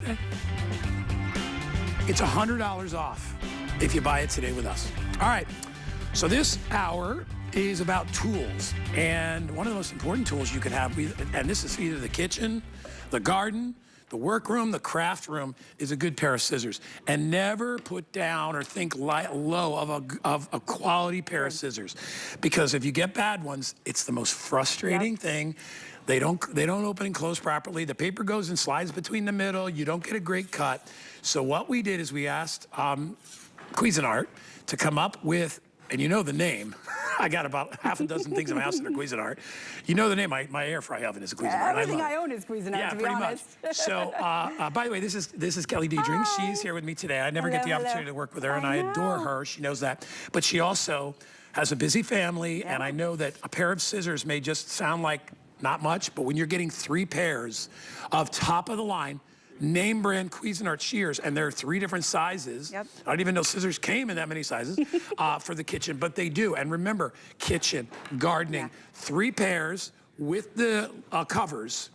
today? It's $100 off if you buy it today with us. All right, so this hour is about tools. And one of the most important tools you can have, and this is either the kitchen, the garden, the workroom, the craft room, is a good pair of scissors. And never put down or think low of a quality pair of scissors. Because if you get bad ones, it's the most frustrating thing. They don't open and close properly. The paper goes and slides between the middle. You don't get a great cut. So what we did is we asked Cuisinart to come up with, and you know the name. I got about half a dozen things in my house that are Cuisinart. You know the name. My air fry oven is a Cuisinart. Everything I own is Cuisinart, to be honest. Much. So, by the way, this is Kelly Diedring. She's here with me today. I never get the opportunity to work with her, and I adore her. She knows that. But she also has a busy family, and I know that a pair of scissors may just sound like not much, but when you're getting 3 pairs of top-of-the-line, name brand Cuisinart shears, and there are 3 different sizes. I don't even know scissors came in that many sizes for the kitchen, but they do. And remember, kitchen, gardening, 3 pairs with the covers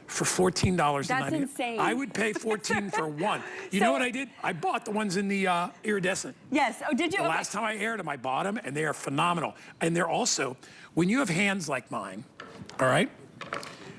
for $14.90. That's insane. I would pay $14 for one. You know what I did? I bought the ones in the iridescent. Yes. Oh, did you? The last time I aired them, I bought them, and they are phenomenal. And they're also, when you have hands like mine, all right?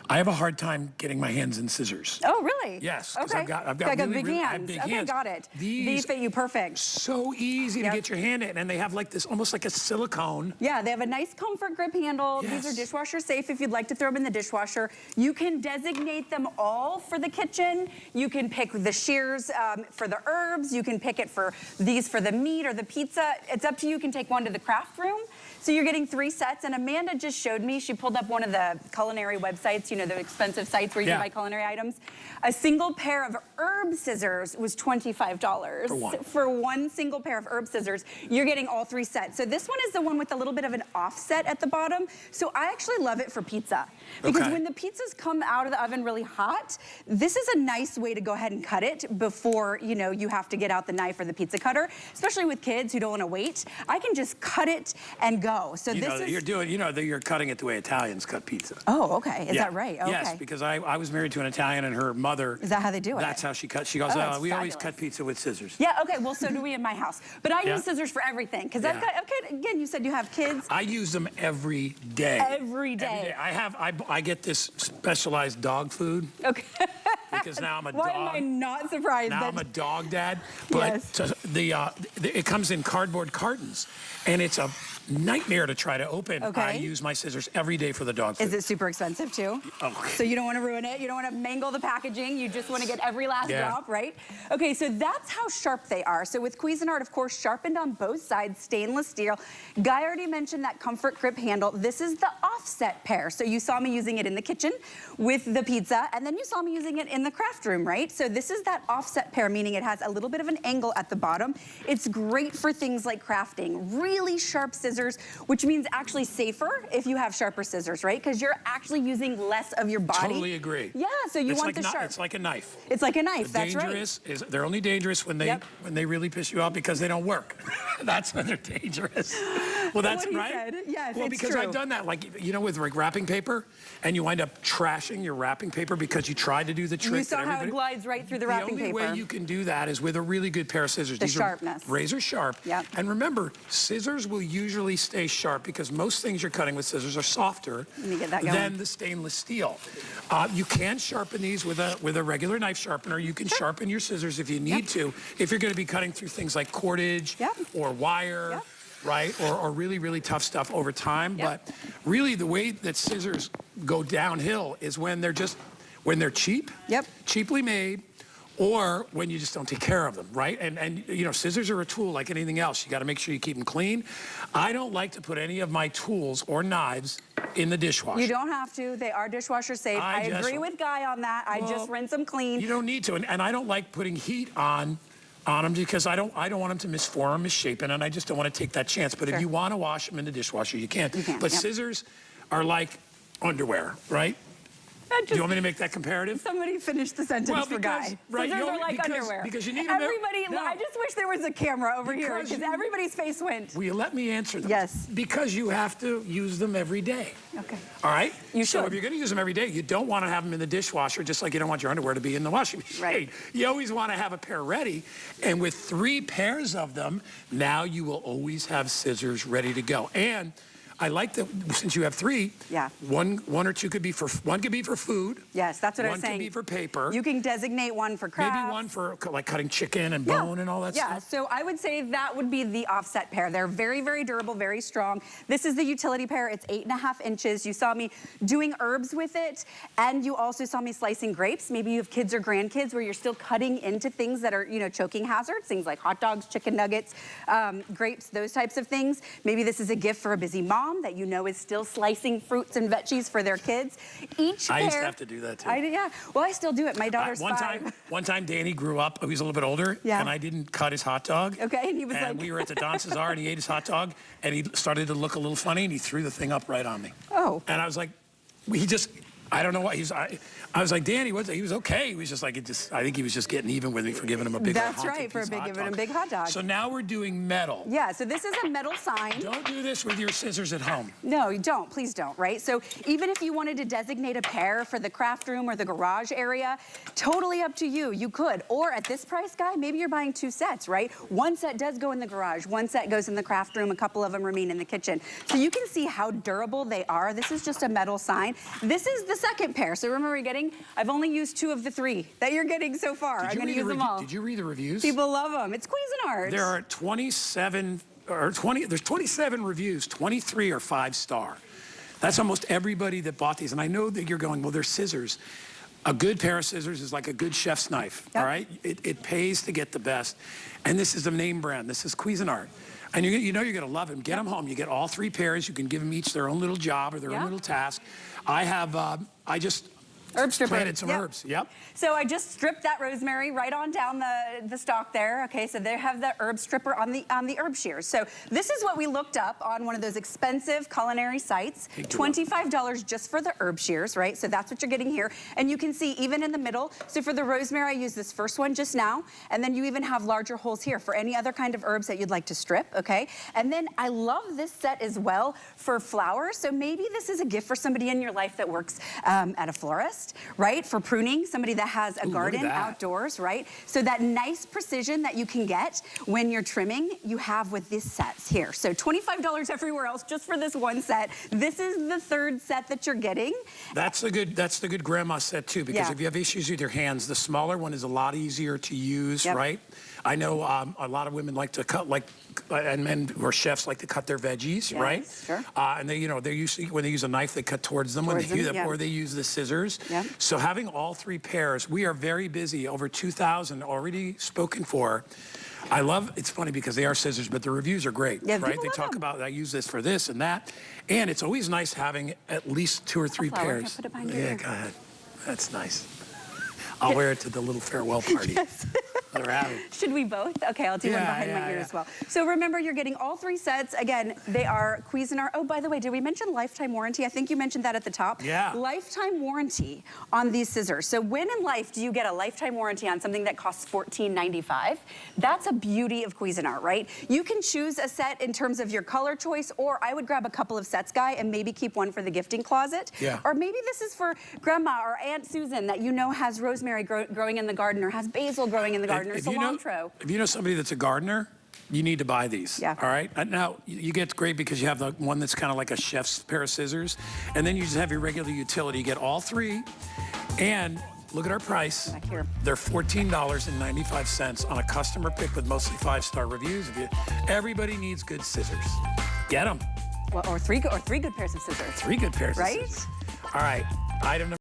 I have a hard time getting my hands in scissors. Oh, really? Yes, because okay. I've got really, big really, hands. I have big okay, hands. got it. These fit you perfect. So easy to get your hand in, and they have like this, almost like a silicone. Yeah, they have a nice comfort grip handle. Yes. These are dishwasher safe if you'd like to throw them in the dishwasher. You can designate them all for the kitchen. You can pick the shears for the herbs. You can pick it for these for the meat or the pizza. It's up to you. You can take one to the craft room. So you're getting 3 sets, and Amanda just showed me, she pulled up one of the culinary websites, you know, the expensive sites where you can buy culinary items. A single pair of herb scissors was $25. For one. For one single pair of herb scissors, you're getting all 3 sets. So this one is the one with a little bit of an offset at the bottom. So I actually love it for pizza. Because when the pizzas come out of the oven really hot, this is a nice way to go ahead and cut it before, you know, you have to get out the knife or the pizza cutter. Especially with kids who don't want to wait. I can just cut it and go. So you know, you're cutting it the way Italians cut pizza. Oh, okay. Is that right? Okay. Yes, because I was married to an Italian, and her mother. Is that how they do it? That's how she cuts. She goes, we always cut pizza with scissors. Yeah, okay, well, so do we in my house. But I use scissors for everything. Because I've got, again, you said you have kids. I use them every day. Every day. I get this specialized dog food. Okay. Because now I'm a dog. Why am I not surprised? Now I'm a dog dad. But it comes in cardboard cartons, and it's a nightmare to try to open. I use my scissors every day for the dog food. Is it super expensive too? Okay. So you don't want to ruin it. You don't want to mangle the packaging. You just want to get every last drop, right? Okay, so that's how sharp they are. So with Cuisinart, of course, sharpened on both sides, stainless steel. Guy already mentioned that comfort grip handle. This is the offset pair. So you saw me using it in the kitchen with the pizza, and then you saw me using it in the craft room, right? So this is that offset pair, meaning it has a little bit of an angle at the bottom. It's great for things like crafting. Really sharp scissors, which means actually safer if you have sharper scissors, right? Because you're actually using less of your body. Totally agree. Yeah, so you want the sharp. It's like a knife. It's like a knife, that's right. They're only dangerous when they really piss you off because they don't work. That's when they're dangerous. Well, that's right. Said. Yes, well, because I've done that, like, you know, with like wrapping paper, and you wind up trashing your wrapping paper because you tried to do the trick. You saw how it glides right through the wrapping paper. The only way you can do that is with a really good pair of scissors. The sharpness. Razor sharp. Yep. And remember, scissors will usually stay sharp because most things you're cutting with scissors are softer than the stainless steel. You can sharpen these with a regular knife sharpener. You can sharpen your scissors if you need to, if you're going to be cutting through things like cordage or wire. Right, or really, really tough stuff over time. But really, the way that scissors go downhill is when they're cheap, cheaply made, or when you just don't take care of them, right? And you know, scissors are a tool like anything else. You got to make sure you keep them clean. I don't like to put any of my tools or knives in the dishwasher. You don't have to. They are dishwasher safe. I agree with Guy on that. I just rinse them clean. You don't need to, and I don't like putting heat on them because I don't want them to misform, misshapen, and I just don't want to take that chance. But if you want to wash them in the dishwasher, you can. But scissors are like underwear, right? Do you want me to make that comparative? Somebody finish the sentence for Guy. Right, Scissors are like underwear. Because you need everybody. I just wish there was a camera over here because everybody's face went. Will you let me answer them? Yes. Because you have to use them every day. Okay. All right? You So should. if you're going to use them every day, you don't want to have them in the dishwasher, just like you don't want your underwear to be in the washing machine. Right. You always want to have a pair ready. And with 3 pairs of them, now you will always have scissors ready to go. And I like that since you have 3. Yeah. One or two could be for food. Yes, that's what I was saying. One could be for paper. You can designate one for crafts. Maybe one for like cutting chicken and bone and all that stuff. Yeah, so I would say that would be the offset pair. They're very, very durable, very strong. This is the utility pair. It's 8.5 inches. You saw me doing herbs with it, and you also saw me slicing grapes. Maybe you have kids or grandkids where you're still cutting into things that are, choking hazards, things like hot dogs, chicken nuggets, grapes, those types of things. Maybe this is a gift for a busy mom that is still slicing fruits and veggies for their kids. Each pair. I used to have to do that too. Yeah. Well, I still do it. My daughter's 5. One time, Danny grew up. He was a little bit older, and I didn't cut his hot dog. Okay, and he was like. We were at the Don Cesar, and he ate his hot dog, and he started to look a little funny, and he threw the thing up right on me. Oh. And I was like, I don't know what I was like, Danny, he was okay. He was just like, I think he was just getting even with me for giving him a big hot dog. That's right, for giving him a big hot dog. So now we're doing metal. Yeah, so this is a metal sign. Don't do this with your scissors at home. No, you don't. Please don't, right? So even if you wanted to designate a pair for the craft room or the garage area, totally up to you. You could. Or at this price, Guy, maybe you're buying 2 sets, right? One set does go in the garage. One set goes in the craft room. A couple of them remain in the kitchen. So you can see how durable they are. This is just a metal sign. This is the second pair. So remember, I've only used 2 of the 3 that you're getting so far. I'm going to use them all. Did you read the reviews? People love them. It's Cuisinart. There are 27 reviews. 23 are 5-star. That's almost everybody that bought these. And I know that you're going, well, they're scissors. A good pair of scissors is like a good chef's knife, all right? It pays to get the best. And this is a name brand. This is Cuisinart. And you know you're going to love them. Get them home. You get all 3 pairs. You can give them each their own little job or their own little task. I have, I just herb stripper. planted some herbs. Yep. So I just stripped that rosemary right on down the stalk there. Okay, so they have the herb stripper on the herb shears. So this is what we looked up on one of those expensive culinary sites. $25 just for the herb shears, right? So that's what you're getting here. And you can see even in the middle. So for the rosemary, I used this first one just now. And then you even have larger holes here for any other kind of herbs that you'd like to strip, okay? And then I love this set as well for flowers. So maybe this is a gift for somebody in your life that works at a florist, right? For pruning, somebody that has a garden outdoors, right? So that nice precision that you can get when you're trimming, you have with these sets here. So $25 everywhere else just for this one set. This is the 3rd set that you're getting. That's the good grandma set too, because if you have issues with your hands, the smaller one is a lot easier to use, right? I know a lot of women like to cut, and men who are chefs like to cut their veggies, right? Sure. And they're usually, when they use a knife, they cut towards them, or they use the scissors. So having all 3 pairs, we are very busy, over 2,000 already spoken for. I love, it's funny because they are scissors, but the reviews are great, right? They talk about, I use this for this and that. And it's always nice having at least 2 or 3 pairs. Put it behind your ear. Go ahead. That's nice. I'll wear it to the little farewell party. Should we both? Okay, I'll do one behind my ear as well. So remember, you're getting all 3 sets. Again, they are Cuisinart. Oh, by the way, did we mention lifetime warranty? I think you mentioned that at the top. Yeah. Lifetime warranty on these scissors. So when in life do you get a lifetime warranty on something that costs $14.95? That's a beauty of Cuisinart, right? You can choose a set in terms of your color choice, or I would grab a couple of sets, Guy, and maybe keep one for the gifting closet. Or maybe this is for Grandma or Aunt Susan that you know has rosemary growing in the garden, or has basil growing in the garden, or cilantro. If you know somebody that's a gardener, you need to buy these. All right. Now you get great because you have the one that's kind of like a chef's pair of scissors, and then you just have your regular utility. You get all 3, and look at our price. Back here. They're $14.95 on a customer pick with mostly 5-star reviews. Everybody needs good scissors. Get them. Well, or three good pairs of scissors. 3 good pairs. Right? Of scissors. All right. Item number